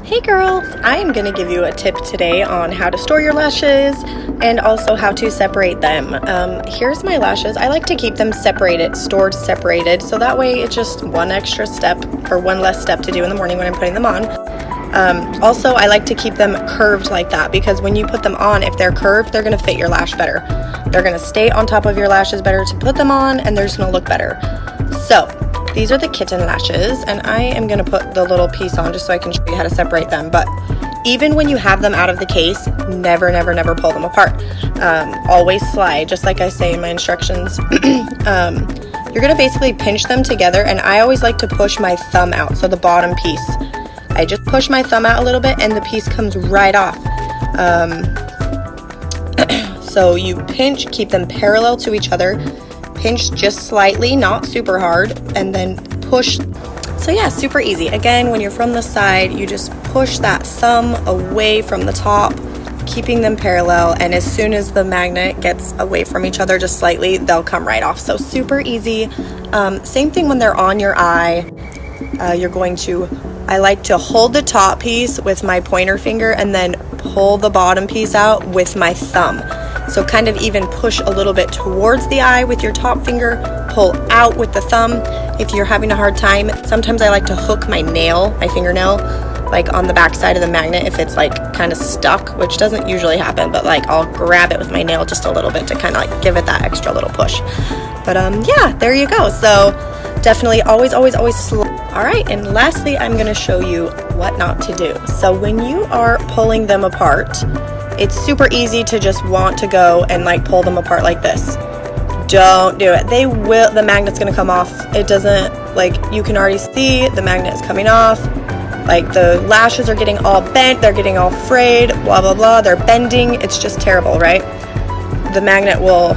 Hey girls, I am going to give you a tip today on how to store your lashes and also how to separate them. Here's my lashes. I like to keep them stored separated, so that way it's just one extra step or one less step to do in the morning when I'm putting them on. Also, I like to keep them curved like that because when you put them on, if they're curved, they're going to fit your lash better. They're going to stay on top of your lashes better to put them on, and they're just going to look better. So these are the kitten lashes, and I am going to put the little piece on just so I can show you how to separate them. But even when you have them out of the case, never pull them apart. Always slide, just like I say in my instructions. You're going to basically pinch them together, and I always like to push my thumb out, so the bottom piece. I just push my thumb out a little bit, and the piece comes right off. So you pinch, keep them parallel to each other. Pinch just slightly, not super hard, and then push. So yeah, super easy. Again, when you're from the side, you just push that thumb away from the top, keeping them parallel, and as soon as the magnet gets away from each other just slightly, they'll come right off. So super easy. Same thing when they're on your eye. I like to hold the top piece with my pointer finger and then pull the bottom piece out with my thumb. So kind of even push a little bit towards the eye with your top finger, pull out with the thumb. If you're having a hard time, sometimes I like to hook my fingernail, like on the back side of the magnet if it's like kind of stuck, which doesn't usually happen, but like I'll grab it with my nail just a little bit to kind of like give it that extra little push. But yeah, there you go. So definitely always slow. All right, and lastly, I'm going to show you what not to do. So when you are pulling them apart, it's super easy to just want to go and like pull them apart like this. Don't do it. The magnet's going to come off. It doesn't, like, you can already see the magnet is coming off. Like the lashes are getting all bent, they're getting all frayed, blah blah blah, they're bending. It's just terrible, right? The magnet will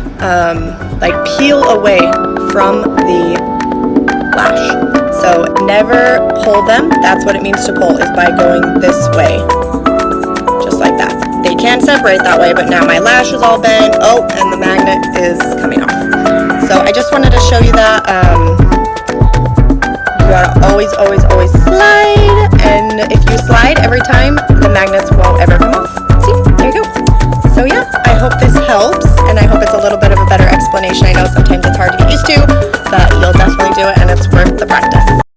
like peel away from the lash. So never pull them. That's what it means to pull, is by going this way, just like that. They can separate that way, but now my lash is all bent. Oh, and the magnet is coming off. So I just wanted to show you that. You gotta always slide, and if you slide every time,